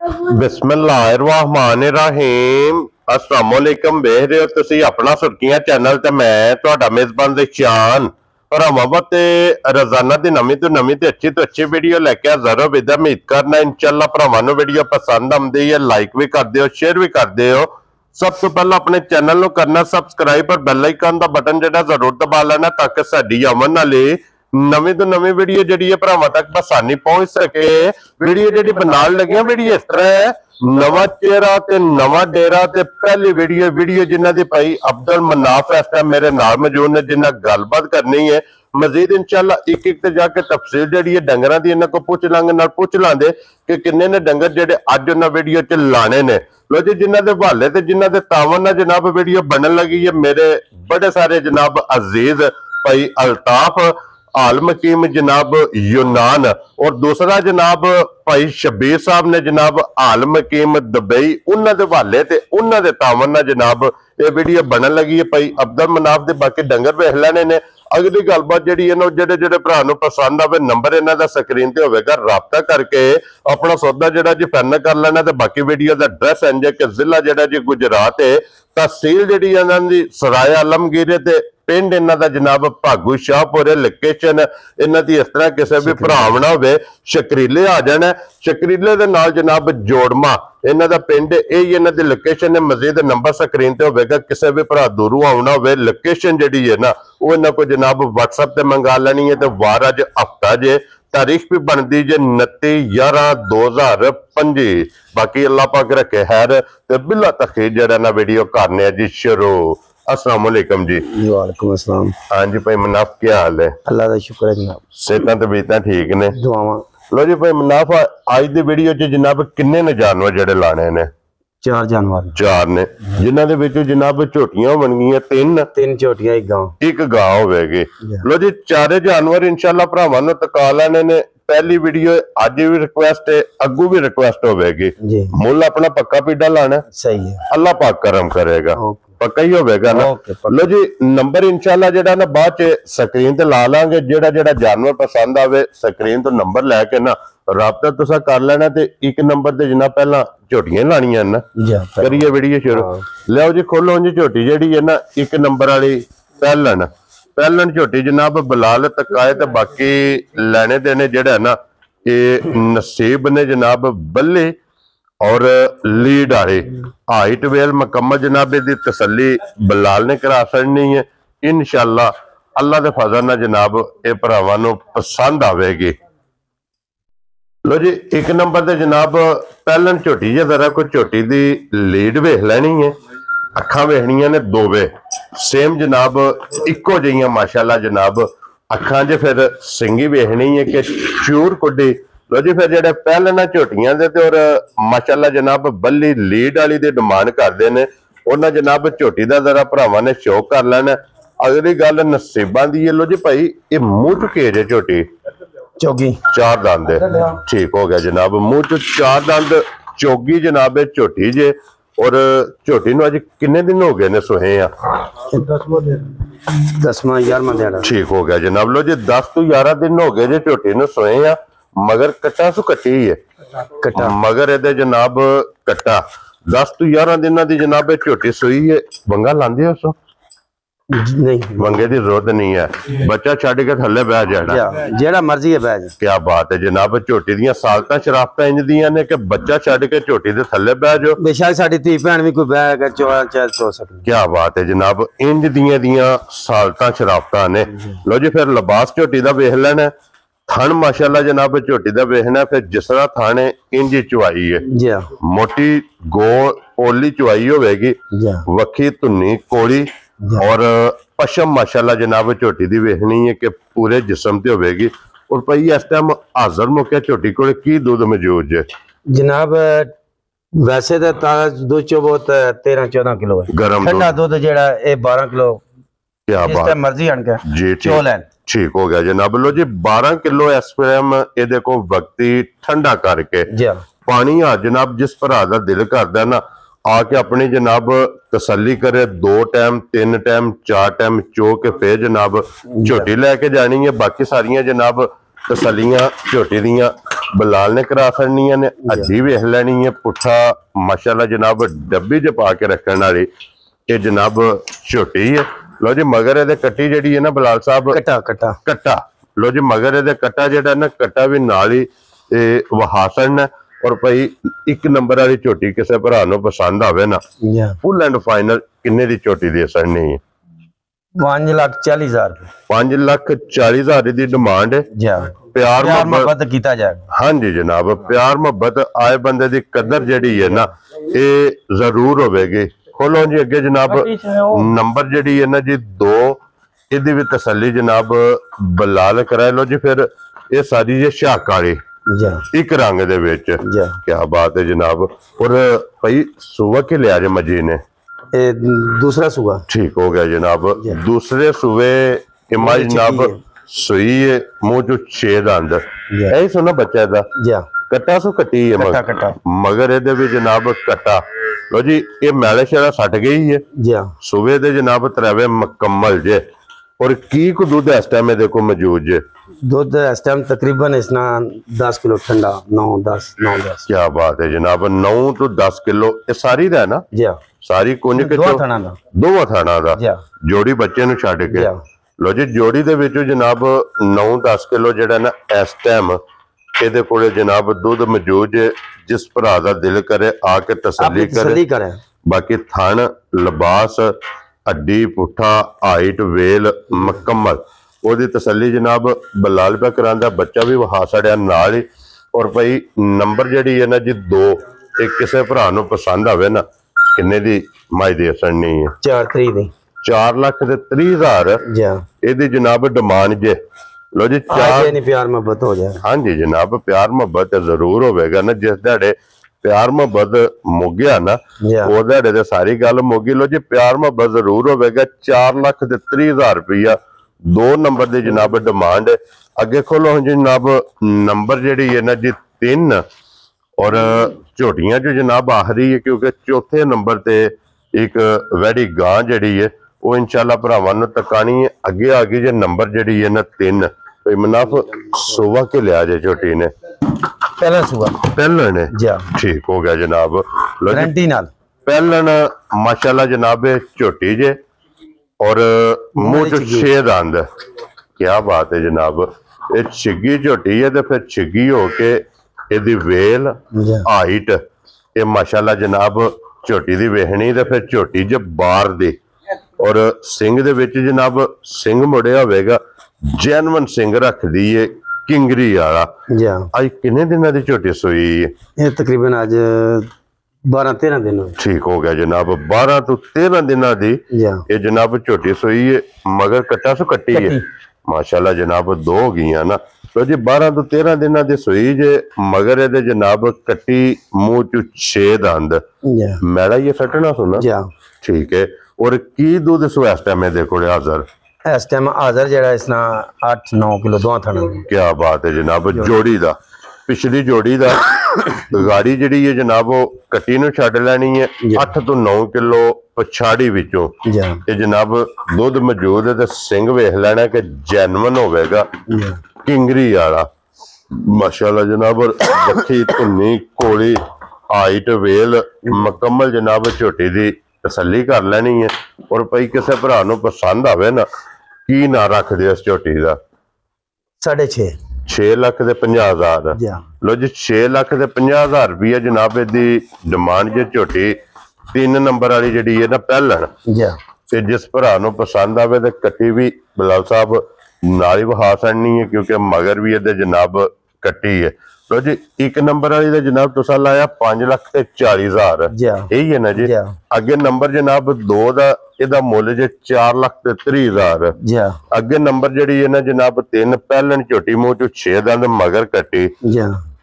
बिस्मिल्लाहिर्रहमानिर्रहीम अस्सलाम वालेकुम। देख रहे हो तुसी अपना सुर्खियां चैनल ते मैं तुहाडा मेजबान रिशान भरावां ते रोजाना दी नवीं तो अच्छी वीडियो लेके हाजिर हो। विद उम्मीद करना इंशाअल्लाह भरावां नूं वीडियो पसंद आउंदी है। लाइक भी कर दिओ, शेयर भी कर दिओ। सब तो पहला अपने चैनल नूं करना सबसक्राइब और बेल आइकन दा बटन जेड़ा जरूर दबा लेना ताकि साडी आवन वाली नवीं तो नवीं वीडियो जी भरावां तक आसानी पहुंच सके। वीडियो जी बनाने लगे वीडियो इस तरह है, नवा चेहरा ते नवा डेरा ते पहली वीडियो जिन्हां दी भाई अब्दुल मनाफ इस टाइम मेरे नाल मौजूद ने, जिन्हां गलबात करनी है। मजीद इंशाअल्लाह एक एक ते जाके तफसील जी है डंगरां दी इन्हां को पूछ लांगे कि किन्ने ने डंगर जेडे अज उन्हां वीडियो च लाने ने। लो जी जिन्हां दे हवाले ते जिन्हां दे तावन नाल जनाब वीडियो बनन लगी है मेरे बड़े सारे जनाब अजीज भाई अल्ताफ आलमकीम जनाब यूनान और दूसरा जनाब भाई शबीर साहब ने जनाब आलमकीम दुबई, उन्हां दे हवाले ते उन्हां दे तावन नाल जनाब ये वीडियो बनन लगी है। भाई अब्दुल मनाफ दे बाकी डंगर वेख लेने ने। अगली गलबात जी है जेडे जेडे भरा नूं पसंद आवे नंबर इन्हां दा स्क्रीन ते होवेगा, राबता करके अपना सौदा जेड़ा जी फाइनल कर लेना। ते बाकी वीडियो दा एड्रेस इंज है कि जिला जेड़ा जी गुजरात है, तहसील जी इन्हां दी सराय आलमगीर ते पिंड इन्हां दा जनाब भागू शाहपुर। लोकेशन इन्हां दी इस तरह किसी भी भरावना होवे शकरीले आ जाना, शकरीले दे नाल जनाब जोड़मा इन्हां दा पिंड यही इन्हां दी लोकेशन है। मजीद नंबर स्क्रीन ते होवेगा, किसी भी भरा दूरों आउणा होवे लोकेशन जिहड़ी है ना वो इन्हां को जनाब व्हाट्सएप ते मंगा लेनी है। ते वार अज हफ्ता जे, तारीख भी बनती जे 29/11/2025। बाकी अल्लाह पाक रखे खैर ते बिला तखीर जड़ा ना वीडियो करने जी शुरू। अस्सलाम वालेकुम जी। वालेकुम अस्सलाम। हाँ जी भाई मनाफ क्या हाल है? अल्लाह का शुक्र है जनाब, सेहतां तबीयतां ठीक ने? दुआवां। लो जी भाई मनाफ आज दी वीडियो च जनाब किन्ने ने जानवर जेडे लाने ने? 4 जानवर। 4 ने, जिन्हां दे विच जनाब झोटियां बनगियां 3 झोटियां एक गांव होवेगी। लो जी चारे जानवर इंशाअल्लाह भरावां नूं तका लेने ने। पहली वीडियो आज भी रिक्वेस्ट है, अगू भी रिक्वेस्ट होवेगी। मुल अपना पक्का पीडा लाना, सही है, अल्लाह पाक करम करेगा, पक्का ही होवेगा ना। लो जी नंबर इंशाअल्लाह जेड़ा ना बाद च स्क्रीन ते ला लांगे। जेड़ा जेड़ा जानवर पसंद आवे स्क्रीन तो नंबर लैके ना राबता तुसा कर लेना। ते एक नंबर ते जनाब पहला झोटियां लानियां ना, करिए वीडियो शुरू। लो जी खोलो जी झोटी जेड़ी है ना एक नंबर वाली पहलन झोटी जनाब बिलाल तकाए। ते बाकी लेने देने जेड़ा ना ये नसीब ने जनाब बल्ले और लीड आ रही हाइट वेल मुकम्मल जनाब दी तसल्ली बिलाल ने करा छड़नी है इंशाअल्लाह। अल्लाह दे फजल नाल जनाब ये भरावां नूं पसंद आवेगी। लो जी एक नंबर ते जनाब पहलन झोटी जे जरा कोई झोटी दी लीड वेख लेनी है, अखां वेखनियां ने दोवे सेम जनाब इको जिहियां माशाअल्लाह जनाब अखां जे। फिर सिंगी वेखनी है कि चूर कुड्डी। लो जी फिर जेडे पहले ना झोटियां दे ते और माशाअल्लाह जनाब बल्ली लीड वाली दी डिमांड करदे ने, उन्हां जनाब झोटी दा जरा भरावां ने शो कर लेना। अगली गल नसीबां दी है। लो जी भाई ये मुंह चुके जे झोटी चौगी 4 दंद ठीक हो गया जनाब, मुंह च 4 दंद चौगी जनाब झोटी जे। और झोटी नूं अज किन्ने दिन हो गए ने सोहे आ? 10वां 11वां दिन ठीक हो गया जनाब। लो जी 10 तो 11 दिन हो गए जे झोटी नूं सोहे आ। मगर कट्टा सु कट्टी है कट्टा, मगर एदे जनाब कट्टा 10 तो 11 दिन दी जनाब झोटी सोई है। वंगा लांदे हो सो नहीं, वंगे की जरूरत नहीं है, बच्चा छड़ के थले बह जाना जेड़ा मर्जी है बह जा। क्या बात है जनाब, झोटी दी सालतां शराफतां इंज दियां ने कि बच्चा छड़ के झोटी दे थले बह जाओ, बेशक साडी धी भैन भी कोई बह के चो सकदी। क्या बात है जनाब, इंज दियां सालतां शराफतां ने। लो जी फिर लिबास झोटी दा वेख लेना, थन माशाअल्लाह जनाब झोटी दा वेखना। फिर जिसरा थन है इंज चुआई है, मोटी गोल ओली चुआई होवेगी, वक्खी धुन्नी कोली और पशम माशाअल्लाह जनाब झोटी दी वेखनी है कि पूरे जिस्म ते होवेगी। और भाई इस टाइम हाजिर मौके झोटी कोल की दूध मौजूद है जनाब? वैसे तो दूध चो बहुत 13-14 किलो है, गरम ठंडा दूध जेड़ा ए 12 किलो। क्या बात मर्जी अनके जी ठीक हो गया जनाब। लो जी 12 किलो इस टाइम ये को वक्ती ठंडा करके पानी आ जनाब जिस भरा दा दिल करदा ना आके अपनी जनाब तसल्ली करे, 2 टाइम 3 टाइम 4 टाइम चो के फिर जनाब झोटी लैके जानी है। बाकी सारियां जनाब तसल्लियां झोटी दियां ਬਲਾਲ ਨੇ ਕਰਾ ਛੜਨੀਆਂ ਨੇ ਅੱਡੀ ਵੇਖ ਲੈਣੀ ਹੈ ਪੁੱਠਾ ਮਾਸ਼ਾਅੱਲਾ ਜਨਾਬ ਡੱਬੀ 'ਚ ਪਾ ਕੇ ਰੱਖਣ ਵਾਲੀ ਇਹ ਜਨਾਬ ਝੋਟੀ ਹੈ। ਲੋ ਜੀ ਮਗਰ ਇਹਦੇ ਕੱਟੀ ਜਿਹੜੀ ਹੈ ਨਾ ਬਲਾਲ ਸਾਹਿਬ ਕੱਟਾ ਲੋ ਜੀ ਮਗਰ ਇਹਦੇ ਕੱਟਾ ਜਿਹੜਾ ਨਾ ਕੱਟਾ ਵੀ ਨਾਲ ਹੀ ਵਹਾਸਣ ਹੈ। ਔਰ ਭਾਈ ਇੱਕ ਨੰਬਰ ਵਾਲੀ ਝੋਟੀ ਕਿਸੇ ਭਰਾ ਨੂੰ ਪਸੰਦ ਆਵੇ ਨਾ ਫੁੱਲ ਐਂਡ ਫਾਈਨਲ ਕਿੰਨੇ ਦੀ ਝੋਟੀ ਦੇ ਸੜਨੀ ਹੈ 5,40,000 5,40,000 ਦੀ ਡਿਮਾਂਡ ਹੈ। प्यार मोहब्बत कीता जाएगा। हाँ जी जनाब प्यार मोहब्बत आए बंदे दी कदर जेड़ी है ना ये जरूर होगी। खोलो जी अगे जनाब नंबर जेड़ी है ना जी 2 इहदी भी तसल्ली जनाब बलाल कराए लो जी। फिर ये सारी जी शाहकारी एक रंग दे विच क्या बात है जनाब। और भाई सुबह के लिया जे मजी ने दूसरा सूबा ठीक हो गया जनाब। दूसरे सूबे इमाज जनाब सुई है मुंह जो छेद अंदर यही सुना बच्चा दा कट्टा सो कट्टी है मगर ये भी जनाब कट्टा लो जी ये मैले शेरा सट गई है सुबह दे जनाब त्रैवे मुकम्मल जे। और की को दूध इस टाइम देखो मौजूद जे दूध इस टाइम तकरीबन इसना 10 किलो ठंडा 9-10 क्या बात है जनाब 9 तो 10 किलो ये सारी दा है ना सारी कुंज के दो थाना दा जोड़ी बच्चे नु छड़ के लो जी जोड़ी दे विचों जनाब 9-10 किलो जेड़ा ना इस टाइम ਇਹਦੇ ਕੋਲੇ जनाब दूध मौजूद है। जिस भरा दा दिल करे आके तसल्ली करे। बाकी थन लिबास हड्डी पुठा हाइट वेल मुकम्मल ओदी तसल्ली जनाब बलाल पे करांदा बच्चा भी वहा सड़िया नाल ही। और भाई नंबर जेड़ी है ना जी 2 एक किसे भरा नूं पसंद आवे ना किन्ने दी माई दे सड़नी है 4,30,000 ਇਹਦੀ ਜਨਾਬ ਡਿਮਾਂਡ ਜੇ। ਲੋ ਜੀ प्यार मोहब्बत हो जाए। हाँ जी जनाब प्यार मोहब्बत जरूर होगा ना जिस ध्याड़े प्यार मोहब्बत मुग्या ना वो ध्याड़े ते सारी गल मुगी। लो जी प्यार मोहब्बत जरूर होगा 4,30,000 रुपया 2 नंबर की जनाब डिमांड है। अगे खोलो जनाब नंबर जेड़ी है ना जी 3 और झोटियां जो जनाब आखिरी है क्योंकि चौथे नंबर ते एक वैड़ी गां जेड़ी है वो इंशाल्लाह भरावां नूं तकानी है। अगे आ गई जे नंबर जेड़ी है ना 3 भाई मुनाफ सुबह के लिया जे झोटी ने पहलन ने ठीक हो गया जनाब। पहलन माशाल्लाह जनाब झोटी जे और मुंह च छेद आंद क्या बात है जनाब। ये छिगी झोटी है तो फिर छिगी होके इहदी वेल हाइट ये माशाल्लाह जनाब झोटी दी वेखनी तो फिर झोटी ज बार दी। और सिंह दे विच जनाब सिंह मुड़िया होगा जैनवन सिंह रख दी है किंगरी वाला। अज किन्ने दिनों की झोटी सोई है तकरीबन अज 12-13 दिन ठीक हो गया जनाब 12 तो 13 दिनों की ये जनाब झोटी सोई है मगर कट्टा सो कट्टी है माशाल्लाह जनाब 2 हो गई ना। तो जी 12 तो 13 दिनों की सोई जे मगर ये जनाब कट्टी मुंह चू छेद आंद मैड़ा ये सटना सुना ठीक है। और की दूध सो इस टाइम देखो हाजर इस टाइम हाजर जेड़ा इसना 8-9 किलो 2 थाना क्या बात है जनाब। जोड़ी दा पिछली जोड़ी दा गाड़ी जेड़ी है जनाब वो कट्टी नूं छड्ड लैनी है 8 तो 9 किलो पछाड़ी विचों ये जनाब दूध मौजूद है ते सिंह वेख लेना कि जैनवन होगा किंगरी वाला माशाल्लाह जनाब। बच्ची धुन्नी कोली हाइट वेल मुकम्मल जनाब झोटी दी तसल्ली कर लेनी है। और भाई किसी भरा नूं पसंद आवे ना की ना रख दे इस झोटी का 6,50,000 लो जी 6,50,000 रुपया जनाब इहदी डिमांड जे झोटी 3 नंबर वाली जिहड़ी है ना पहलन ते जिस भरा नूं पसंद आवे ते कट्टी भी बलाल साहब नाल ही वहा छड़नी है क्योंकि मगर भी इहदे जनाब कट्टी है। लो जी 1 नंबर वाली दा जनाब तुसा लाया 5,40,000 यही है ना जी। अगे नंबर जनाब 2 दा इहदा मुल जे 4,30,000 अगे नंबर जेड़ी है ना जनाब 3 पहलन झोटी मुंह चो 6 दंद मगर कट्टी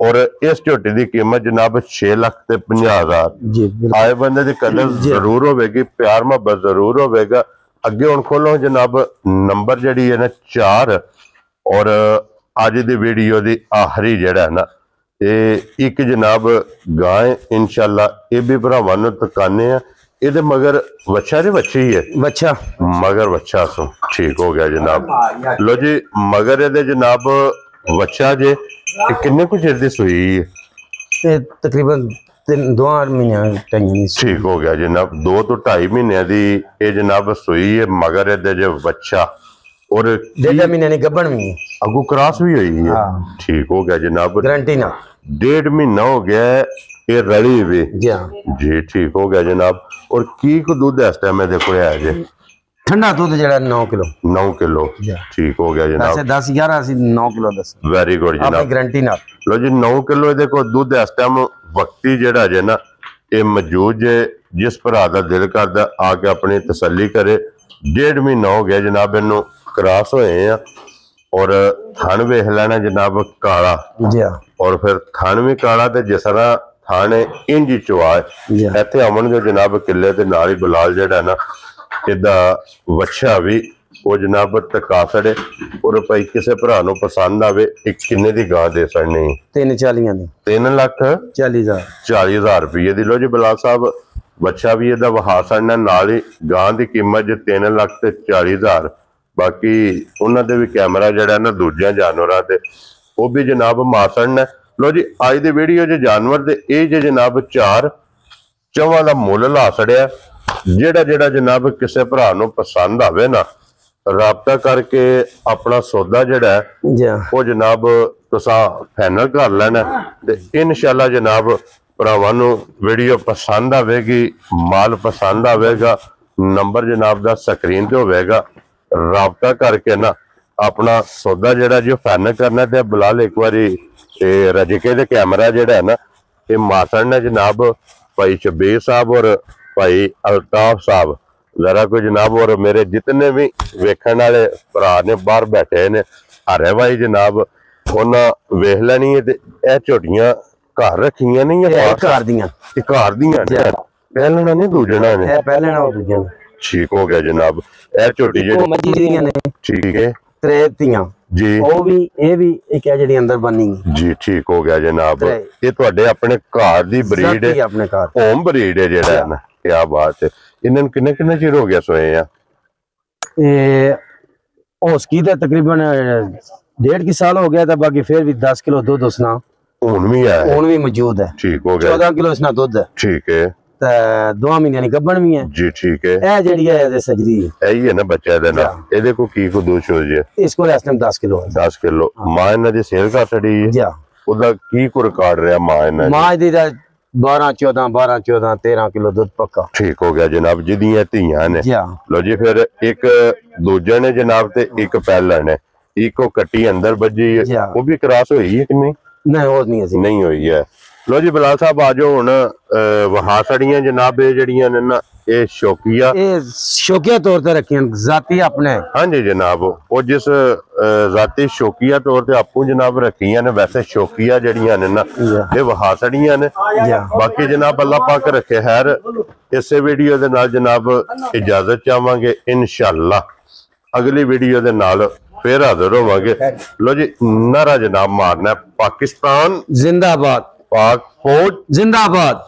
और इस झोटी की कीमत जनाब 6,50,000 आए बंदे की कदर जरूर होगी प्यार मोहब्बत जरूर होगा। अगे हुण खोलो जनाब नंबर जेड़ी है ना 4 और अज दी वीडियो दी आखिरी जेड़ा है ना ये एक जनाब गाय इंशाल्लाह ये भी भरावां नूं तकाने आ इहदे मगर वच्छा जी वच्छी है मगर वच्छा सो ठीक हो गया जनाब। लो जी मगर इहदे जनाब ਬੱਚਾ ਜੇ ਇਹ ਕਿੰਨੇ ਕੁ ਚਿਰ ਦੀ ਸੂਈ ਹੈ? ਇਹ ਤਕਰੀਬਨ 2 ਮਹੀਨਿਆਂ ਟਾਈਮ ਨਹੀਂ ਸੀ। ਠੀਕ ਹੋ ਗਿਆ ਜਨਾਬ 2 ਤੋਂ 2.5 ਮਹੀਨਿਆਂ ਦੀ ਇਹ ਜਨਾਬ ਸੂਈ ਹੈ ਮਗਰ ਇਹਦੇ ਜੇ ਬੱਚਾ ਔਰ 1.5 ਮਹੀਨੇ ਦੀ ਗੱਭਣ ਵੀ ਅਗੂ ਕ੍ਰਾਸ ਵੀ ਹੋਈ ਹੈ। ਹਾਂ। ਠੀਕ ਹੋ ਗਿਆ ਜਨਾਬ ਗਰੰਟੀ ਨਾ 1.5 ਮਹੀਨਾ ਹੋ ਗਿਆ ਹੈ, ਇਹ ਰਲੀ ਵੀ ਜੀ ਹਾਂ। ਜੀ ਠੀਕ ਹੋ ਗਿਆ ਜਨਾਬ ਔਰ ਕੀ ਕੁ ਦੁੱਧ ਇਸ ਟਾਈਮ ਇਹਦੇ ਕੋਲ ਹੈ ਜੇ? ਠੰਡਾ ਦੁੱਧ ਜਿਹੜਾ 9 ਕਿਲੋ 9 ਕਿਲੋ ਠੀਕ ਹੋ ਗਿਆ ਜਨਾਬ ਵੈਸੇ 10 11 ਅਸੀਂ 9 ਕਿਲੋ ਦੱਸ ਵੈਰੀ ਗੁੱਡ ਆਪਣੀ ਜਨਾਬ ਗਰੰਟੀ ਨਾਲ। ਲੋ ਜੀ 9 ਕਿਲੋ ਇਹਦੇ ਕੋਲ ਦੁੱਧ ਇਸ ਟਾਈਮ ਵਕਤੀ ਜਿਹੜਾ ਜੇ ਨਾ ਇਹ ਮੌਜੂਦ ਜੇ ਜਿਸ ਭਰਾ ਦਾ ਦਿਲ ਕਰਦਾ ਆ ਕੇ ਆਪਣੀ ਤਸੱਲੀ ਕਰੇ 1.5 ਮਹੀਨਾ ਹੋ ਗਿਆ ਜਨਾਬ ਇਹਨੂੰ ਕ੍ਰਾਸ ਹੋਏ ਆ ਔਰ ਥਣ ਵੇਖ ਲੈਣਾ ਜਨਾਬ ਕਾਲਾ ਜੀ ਹਾਂ ਔਰ ਫਿਰ ਥਣ ਵੀ ਕਾਲਾ ਤੇ ਜਿਸ ਤਰ੍ਹਾਂ ਥਾਣੇ ਇੰਜ ਚਵਾ ਜੀ ਹਾਂ। ਇੱਥੇ ਆਉਣਗੇ ਜਨਾਬ ਕਿੱਲੇ ਦੇ ਨਾਲ ਹੀ ਬਲਾਲ ਜਿਹੜਾ ਨਾ ਇਹਦਾ ਵੱਛਾ ਵੀ ਉਹ ਜਨਾਬ ਟਕਾ ਛੜੇ ਔਰ ਭਾਈ ਕਿਸੇ ਭਰਾ ਨੂੰ ਪਸੰਦ ਆਵੇ ਇਹ ਕਿੰਨੇ ਦੀ ਗਾਂ ਦੇ ਸਕਣੀ? 340 ਦੀ 3 ਲੱਖ 40,000 40,000 ਰੁਪਏ ਦੀ। ਲੋ ਜੀ ਬਲਾਲ ਸਾਹਿਬ ਬੱਚਾ ਵੀ ਇਹਦਾ ਵਹਾ ਛੜਨਾ ਨਾਲ ਹੀ ਗਾਂ ਦੀ ਕੀਮਤ ਜੇ 3 ਲੱਖ ਤੇ 40,000। ਬਾਕੀ ਉਹਨਾਂ ਦੇ ਵੀ ਕੈਮਰਾ ਜਿਹੜਾ ਨਾ ਦੂਜਿਆਂ ਜਾਨਵਰਾਂ ਤੇ ਉਹ ਵੀ ਜਨਾਬ ਮਾਸਣ। ਲੋ ਜੀ ਅੱਜ ਦੀ ਵੀਡੀਓ 'ਚ ਜਾਨਵਰ ਦੇ ਇਹ ਜੇ ਜਨਾਬ 4 ਚਵਾਂ ਦਾ ਮੁੱਲ ਲਾ ਛੜਿਆ। ਜਿਹੜਾ ਜਨਾਬ ਕਿਸੇ ਭਰਾ ਨੂੰ ਪਸੰਦ ਆਵੇ ਨਾ ਰਾਬਤਾ ਕਰਕੇ ਆਪਣਾ ਸੌਦਾ ਜਿਹੜਾ ਹੈ ਜੀ ਹਾਂ। ਉਹ ਜਨਾਬ ਤੁਸੀਂ ਫਾਈਨਲ ਕਰ ਲੈਣਾ ਤੇ ਇਨਸ਼ਾਅੱਲਾ ਜਨਾਬ ਭਰਾਵਾਂ ਨੂੰ ਵੀਡੀਓ ਪਸੰਦ ਆਵੇਗੀ ਮਾਲ ਪਸੰਦ ਆਵੇਗਾ ਨੰਬਰ ਜਨਾਬ ਦਾ ਸਕਰੀਨ ਤੇ ਹੋਵੇਗਾ ਰਾਬਤਾ ਕਰਕੇ ਨਾ ਆਪਣਾ ਸੌਦਾ ਜਿਹੜਾ ਜੀ ਫਾਈਨਲ ਕਰਨਾ ਤੇ ਬਲਾਲ ਇੱਕ ਵਾਰੀ ਤੇ ਰਜਕੇ ਦੇ ਕੈਮਰਾ ਜਿਹੜਾ ਹੈ ਨਾ ਇਹ ਮਾਸਣ ਨੇ ਜਨਾਬ ਭਾਈ ਸ਼ਬੀਰ ਸਾਹਿਬ ਔਰ ਭਾਈ ਅਲਤਾਫ ਸਾਹਿਬ जरा कोई जनाब और मेरे जितने भी वेखण वाले भरा ने बाहर बैठे ने हरे भाई जनाब उन्हें वेख लैनी है ते ए झोटियां घर रखियां नहीं है ਘਰ ਦੀਆਂ घर दियां ने पहलना नहीं दूजना ने ਇਹ ਪਹਿਲੇ ਨਾਲ ਦੂਜੀਆਂ ठीक हो गया जनाब ए झोटी ਉਹ जी ਮੱਝੀ ਦੀਆਂ ਨੇ ठीक है ਤਰੇਤੀਆਂ जी ਉਹ ਵੀ ਇਹ ਵੀ ਇੱਕ ਹੈ ਜਿਹੜੀ ਅੰਦਰ ਬੰਨੀ जी ठीक हो गया जनाब त्रै। ये ਤੁਹਾਡੇ ਆਪਣੇ ਘਰ ਦੀ ਬਰੀਡ ਜ਼ਾਤੀ है ਆਪਣੇ ਘਰ होम ਬਰੀਡ है ਜਿਹੜਾ ਨਾ ਕੀ ਬਾਤ ਹੈ ਇਹਨਾਂ ਨੂੰ ਕਿੰਨੇ ਚਿਰ ਹੋ ਗਿਆ ਸੋਏ ਆ ਇਹ ਉਸकी ਤੇ ਤਕਰੀਬਨ 1.5 ਸਾਲ ਹੋ ਗਿਆ ਤਾਂ ਬਾਕੀ ਫਿਰ ਵੀ 10 ਕਿਲੋ ਦੁੱਧ ਉਸਨਾ ਹੁਣ ਵੀ ਆਇਆ ਹੁਣ ਵੀ ਮੌਜੂਦ ਹੈ ਠੀਕ ਹੋ ਗਿਆ 14 ਕਿਲੋ ਇਸਨਾ ਦੁੱਧ ਹੈ ठीक है ਤੇ 2 ਮਹੀਨਿਆਂ ਦੀ ਗੱਭਣ ਵੀ ਹੈ जी ठीक है ਇਹ ਜਿਹੜੀ ਹੈ ਇਹਦੇ ਸਜਰੀ ਇਹੀ ਹੈ ਨਾ ਬੱਚਾ ਇਹਦਾ ਨਾ ਇਹਦੇ ਕੋ ਕੀ ਕੋ ਦੋਸ਼ ਹੋ ਜੇ ਇਸ ਕੋਲ ਇਸ ਟਾਈਮ 10 ਕਿਲੋ ਹੈ 10 ਕਿਲੋ ਮਾਂ ਇਹਨਾਂ ਦੀ ਸੇਲ ਕਰ ਛੜੀ ਜੀ ਉਹਦਾ ਕੀ ਕੋ ਰਿਕਾਰਡ ਰਿਹਾ ਮਾਂ ਇਹਨਾਂ ਦੀ ਮਾਂ ਦੀ ਤਾਂ 12 14 13 ਕਿਲੋ ਦੁੱਧ ਪੱਕਾ ਠੀਕ ਹੋ ਗਿਆ ਜਨਾਬ ਜਿਹਦੀਆਂ ਧੀਆਂ ਨੇ ਜੀ ਲੋ ਜੀ ਫਿਰ ਇੱਕ ਦੂਜੇ ਨੇ ਜਨਾਬ ਤੇ ਇੱਕ ਪਹਿਲਾ ਨੇ ਇੱਕੋ ਕੱਟੀ ਅੰਦਰ ਵੱਜੀ ਉਹ ਵੀ ਕ੍ਰਾਸ ਹੋਈ ਹੈ ਕਿ ਨਹੀਂ ਨਹੀਂ ਉਹ ਨਹੀਂ ਅਸੀਂ ਨਹੀਂ ਹੋਈ ਹੈ ਲੋ ਜੀ ਬਲਾਲ ਸਾਹਿਬ ਆ ਜਾਓ ਹੁਣ ਵਹਾ ਛੜੀਆਂ ਜਨਾਬ ਇਹ ਜਿਹੜੀਆਂ ਨੇ ਨਾ ਇਹ ਸ਼ੌਕੀਆ ਇਹ ਸ਼ੌਕੀਆ ਤੌਰ ਤੇ ਰੱਖੀਆਂ ਜ਼ਾਤੀ ਆਪਣੇ ਹਾਂਜੀ ਜਨਾਬ ਉਹ ਜਿਸ ਜ਼ਾਤੀ ਸ਼ੌਕੀਆ ਤੌਰ ਤੇ ਆਪੂ ਜਨਾਬ ਰੱਖੀਆਂ ਨੇ ਵੈਸੇ ਸ਼ੌਕੀਆ ਜਿਹੜੀਆਂ ਨੇ ਨਾ ਇਹ ਵਹਾ ਛੜੀਆਂ ਨੇ ਬਾਕੀ ਜਨਾਬ ਅੱਲਾਹ ਪਾਕ ਰੱਖੇ ਖੈਰ ਇਸੇ ਵੀਡੀਓ ਦੇ ਨਾਲ ਜਨਾਬ ਇਜਾਜ਼ਤ ਚਾਹਾਂਗੇ ਇਨਸ਼ਾਅੱਲਾ ਅਗਲੀ ਵੀਡੀਓ ਦੇ ਨਾਲ फिर हाजिर होवांगे लो जी नारा जनाब मारना पाकिस्तान जिंदाबाद पाक फौज जिंदाबाद।